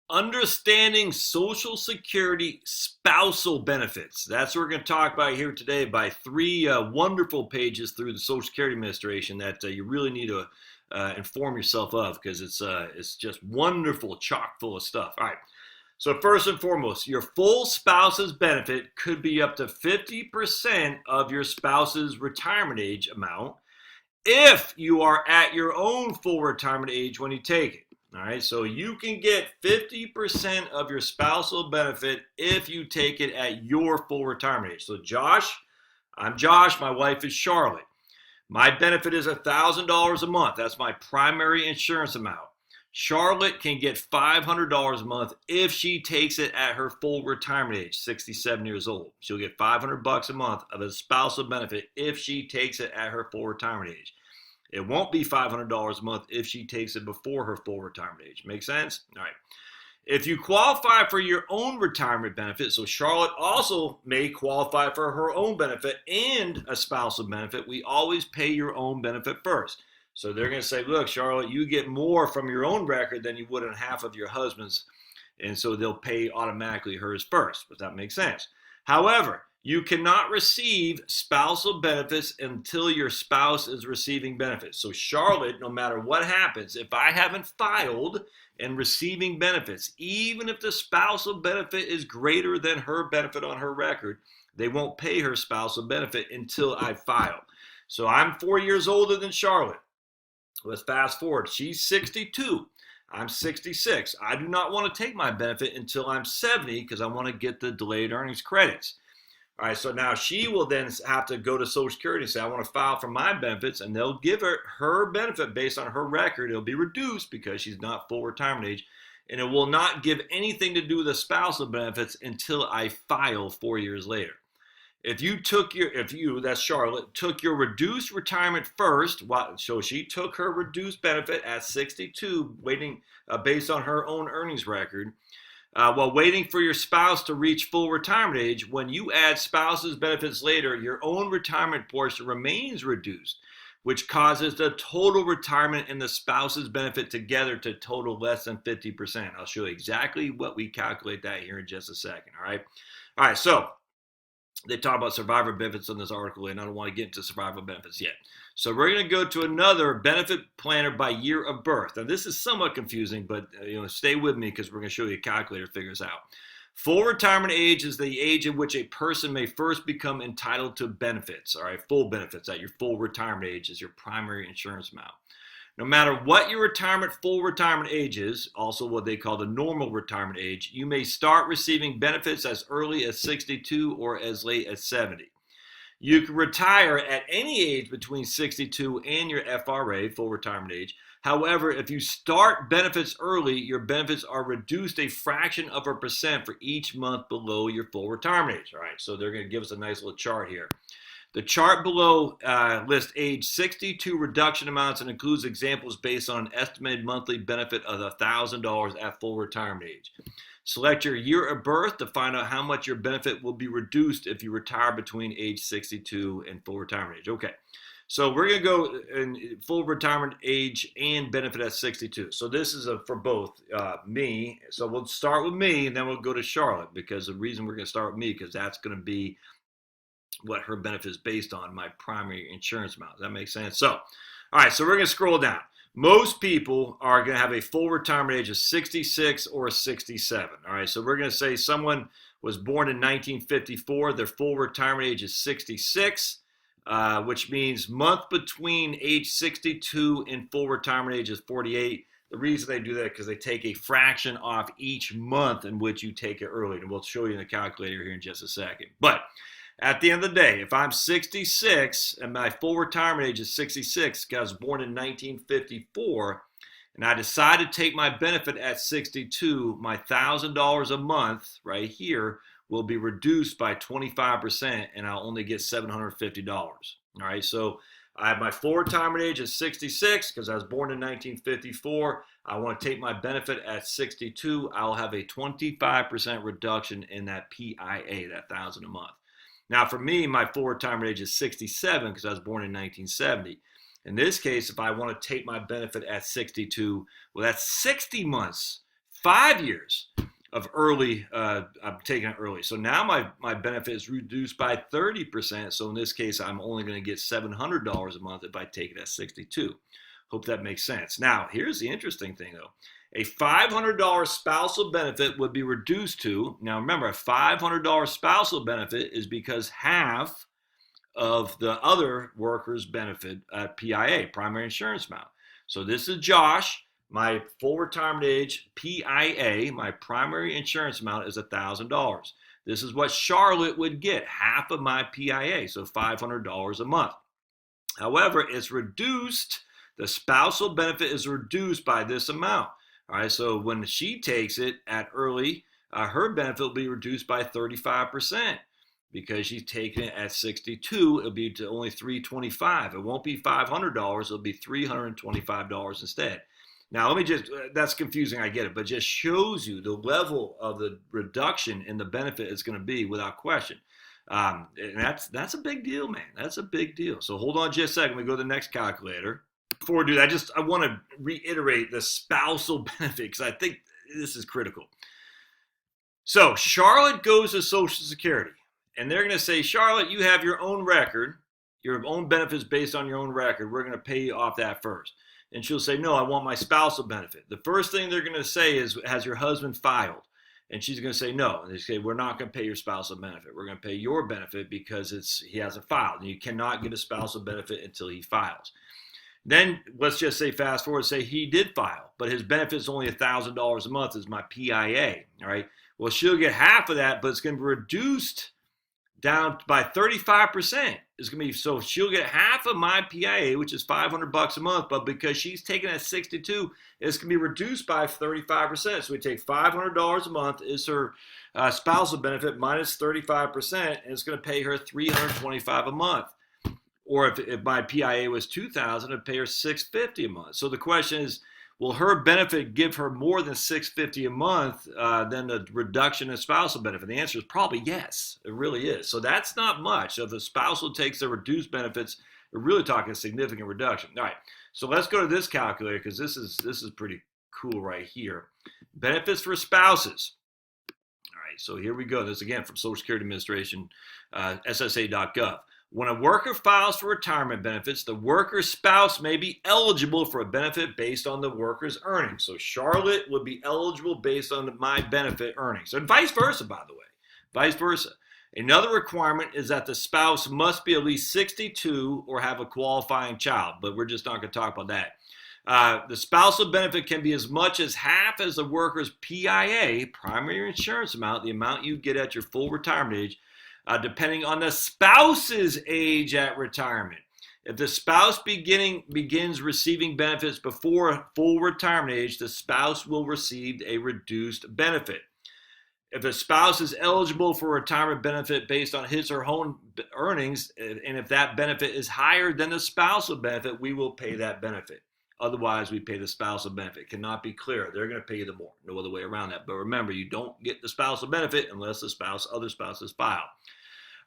Understanding Social Security spousal benefits. That's what we're going to talk about here today by three wonderful pages through the Social Security Administration that you really need to inform yourself of because it's just wonderful, chock full of stuff. All right. So first and foremost, your full spouse's benefit could be up to 50% of your spouse's retirement age amount if you are at your own full retirement age when you take it. All right, so you can get 50% of your spousal benefit if you take it at your full retirement age. So Josh, I'm Josh, my wife is Charlotte. My benefit is $1,000 a month. That's my primary insurance amount. Charlotte can get $500 a month if she takes it at her full retirement age, 67 years old. She'll get $500 a month of a spousal benefit if she takes it at her full retirement age. It won't be $500 a month if she takes it before her full retirement age. Make sense? All right. If you qualify for your own retirement benefit, so Charlotte also may qualify for her own benefit and a spousal benefit, we always pay your own benefit first. So they're going to say, look, Charlotte, you get more from your own record than you would on half of your husband's. And so they'll pay automatically hers first. Does that make sense? However, you cannot receive spousal benefits until your spouse is receiving benefits. So Charlotte, no matter what happens, if I haven't filed and receiving benefits, even if the spousal benefit is greater than her benefit on her record, they won't pay her spousal benefit until I file. So I'm 4 years older than Charlotte. Let's fast forward. She's 62. I'm 66. I do not want to take my benefit until I'm 70 because I want to get the delayed earnings credits. All right, so now she will then have to go to Social Security and say, I want to file for my benefits, and they'll give her benefit based on her record. It'll be reduced because she's not full retirement age, and it will not give anything to do with the spousal benefits until I file 4 years later. If you, that's Charlotte, took your reduced retirement first, so she took her reduced benefit at 62, waiting based on her own earnings record, while waiting for your spouse to reach full retirement age, when you add spouse's benefits later, your own retirement portion remains reduced, which causes the total retirement and the spouse's benefit together to total less than 50%. I'll show you exactly what we calculate that here in just a second, all right? All right, so they talk about survivor benefits in this article, and I don't want to get into survivor benefits yet. So we're going to go to another benefit planner by year of birth. Now, this is somewhat confusing, but stay with me because we're going to show you a calculator figures out. Full retirement age is the age in which a person may first become entitled to benefits. All right, full benefits at your full retirement age is your primary insurance amount. No matter what your full retirement age is, also what they call the normal retirement age, you may start receiving benefits as early as 62 or as late as 70. You can retire at any age between 62 and your FRA, full retirement age. However, if you start benefits early, your benefits are reduced a fraction of a percent for each month below your full retirement age. All right, so they're going to give us a nice little chart here. The chart below lists age 62 reduction amounts and includes examples based on an estimated monthly benefit of $1,000 at full retirement age. Select your year of birth to find out how much your benefit will be reduced if you retire between age 62 and full retirement age. Okay, so we're going to go in full retirement age and benefit at 62. So this is for both me. So we'll start with me, and then we'll go to Charlotte, because the reason we're going to start with me, because that's going to be what her benefit is based on, my primary insurance amount. Does that make sense? So, all right, so we're going to scroll down. Most people are going to have a full retirement age of 66 or 67. All right, so we're going to say someone was born in 1954. Their full retirement age is 66, which means month between age 62 and full retirement age is 48. The reason they do that is because they take a fraction off each month in which you take it early. And we'll show you in the calculator here in just a second. But at the end of the day, if I'm 66 and my full retirement age is 66 because I was born in 1954, and I decide to take my benefit at 62, my $1,000 a month right here will be reduced by 25%, and I'll only get $750. All right, so I have my full retirement age at 66 because I was born in 1954. I want to take my benefit at 62. I'll have a 25% reduction in that PIA, that $1,000 a month. Now, for me, my full retirement age is 67 because I was born in 1970. In this case, if I want to take my benefit at 62, well, that's 60 months, 5 years of early, I'm taking it early. So now my benefit is reduced by 30%. So in this case, I'm only going to get $700 a month if I take it at 62. Hope that makes sense. Now, here's the interesting thing though. A $500 spousal benefit would be reduced to, now remember, a $500 spousal benefit is because half of the other worker's benefit at PIA, primary insurance amount. So this is Josh. My full retirement age, PIA, my primary insurance amount is $1,000. This is what Charlotte would get, half of my PIA, so $500 a month. However, it's reduced, the spousal benefit is reduced by this amount. All right, so when she takes it at early, her benefit will be reduced by 35%. Because she's taking it at 62, it'll be to only $325. It won't be $500, it'll be $325 instead. Now, let me just, that's confusing, I get it, but just shows you the level of the reduction in the benefit it's going to be without question. And that's a big deal, man. That's a big deal. So hold on just a second. We go to the next calculator. Before we do that, I want to reiterate the spousal benefit because I think this is critical. So Charlotte goes to Social Security. And they're going to say, Charlotte, you have your own record, your own benefits based on your own record. We're going to pay you off that first. And she'll say, no, I want my spousal benefit. The first thing they're going to say is, has your husband filed? And she's going to say, no. And they say, we're not going to pay your spousal benefit. We're going to pay your benefit because he hasn't filed. And you cannot get a spousal benefit until he files. Then let's just say, fast forward, say he did file, but his benefit is only $1,000 a month is my PIA. All right. Well, she'll get half of that, but it's going to be reduced down by 35%. It's going to be, so she'll get half of my PIA, which is $500 a month, but because she's taking at 62, it's going to be reduced by 35%. So we take $500 a month is her spousal benefit minus 35%, and it's going to pay her $325 a month. Or if my PIA was $2,000, it'd pay her $650 a month. So the question is, will her benefit give her more than $650 a month than the reduction in spousal benefit? The answer is probably yes. It really is. So that's not much. So if the spousal takes the reduced benefits, we're really talking a significant reduction. All right. So let's go to this calculator because this is pretty cool right here. Benefits for spouses. All right. So here we go. This again from Social Security Administration, SSA.gov. When a worker files for retirement benefits, the worker's spouse may be eligible for a benefit based on the worker's earnings. So Charlotte would be eligible based on my benefit earnings. And vice versa, by the way. Vice versa. Another requirement is that the spouse must be at least 62 or have a qualifying child, but we're just not going to talk about that. The spousal benefit can be as much as half as the worker's PIA, primary insurance amount, the amount you get at your full retirement age, depending on the spouse's age at retirement. If the spouse begins receiving benefits before full retirement age, the spouse will receive a reduced benefit. If the spouse is eligible for retirement benefit based on his or her own earnings, and if that benefit is higher than the spousal benefit, we will pay that benefit. Otherwise, we pay the spousal benefit. It cannot be clearer. They're going to pay you the more. No other way around that. But remember, you don't get the spousal benefit unless the other spouses file.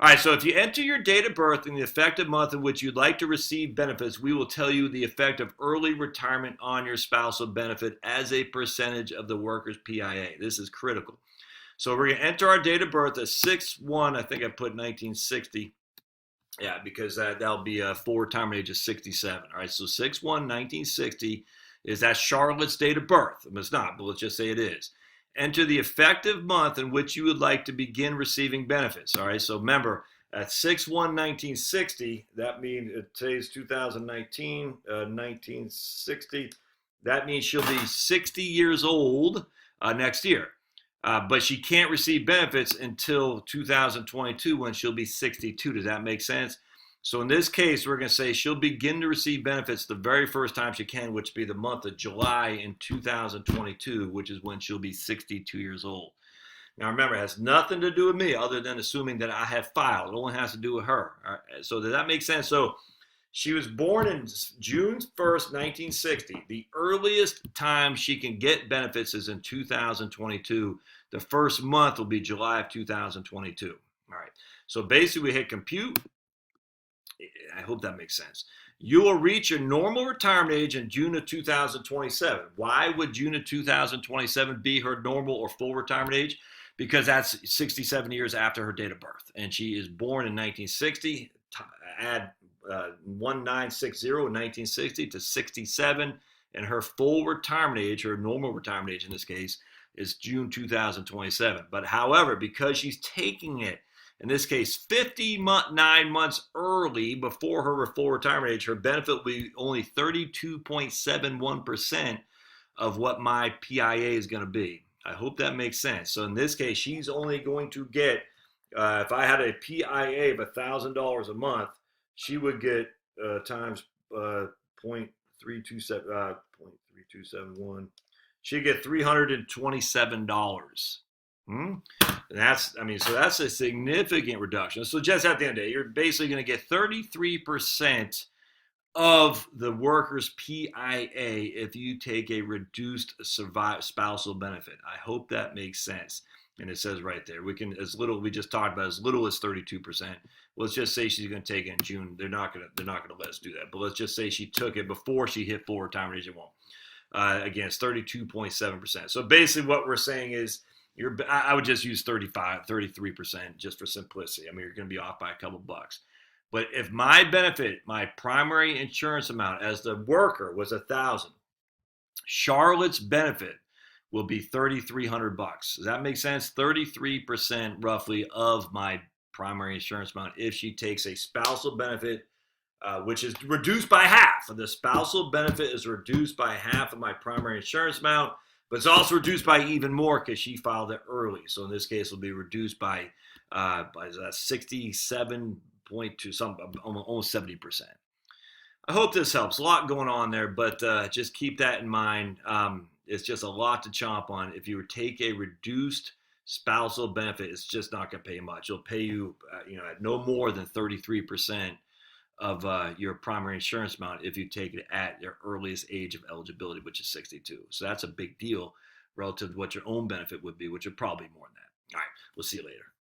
All right, so if you enter your date of birth and the effective month in which you'd like to receive benefits, we will tell you the effect of early retirement on your spousal benefit as a percentage of the worker's PIA. This is critical. So we're going to enter our date of birth as 6/1, I think I put 1960. Yeah, because that'll be a full retirement age of 67. All right, so 6/1/1960 is that Charlotte's date of birth. It's not, but let's just say it is. Enter the effective month in which you would like to begin receiving benefits. All right, so remember, at 6/1/1960, that means today's 2019, 1960. That means she'll be 60 years old next year. But she can't receive benefits until 2022 when she'll be 62. Does that make sense? So in this case, we're going to say she'll begin to receive benefits the very first time she can, which will be the month of July in 2022, which is when she'll be 62 years old. Now remember, it has nothing to do with me other than assuming that I have filed. It only has to do with her. All right, so does that make sense? So she was born in June 1st, 1960. The earliest time she can get benefits is in 2022. The first month will be July of 2022. All right. So basically we hit compute. I hope that makes sense. You will reach your normal retirement age in June of 2027. Why would June of 2027 be her normal or full retirement age? Because that's 67 years after her date of birth. And she is born in 1960. Add 1960 in 1960 to 67. And her full retirement age, her normal retirement age in this case, is June 2027. But however, because she's taking it, in this case, 59 months early before her full retirement age, her benefit will be only 32.71% of what my PIA is going to be. I hope that makes sense. So in this case, she's only going to get, if I had a PIA of $1,000 a month, she would get times 0.3271. She'd get $327. And that's, so that's a significant reduction. So just at the end of the day, you're basically going to get 33% of the worker's PIA if you take a reduced spousal benefit. I hope that makes sense. And it says right there, we just talked about as little as 32%. Let's just say she's going to take it in June. They're not going to let us do that. But let's just say she took it before she hit full retirement age. It won't. Again, it's 32.7%. So basically what we're saying is, I would just use 33% just for simplicity. You're going to be off by a couple bucks. But if my benefit, my primary insurance amount as the worker was $1,000, Charlotte's benefit will be $3,300. Does that make sense? 33% roughly of my primary insurance amount if she takes a spousal benefit, which is reduced by half. The spousal benefit is reduced by half of my primary insurance amount. But it's also reduced by even more because she filed it early. So in this case, it'll be reduced by 67.2, almost 70%. I hope this helps. A lot going on there, but just keep that in mind. It's just a lot to chomp on. If you take a reduced spousal benefit, it's just not going to pay much. It'll pay you, at no more than 33% of your primary insurance amount if you take it at your earliest age of eligibility, which is 62. So that's a big deal relative to what your own benefit would be, which would probably be more than that. All right, we'll see you later.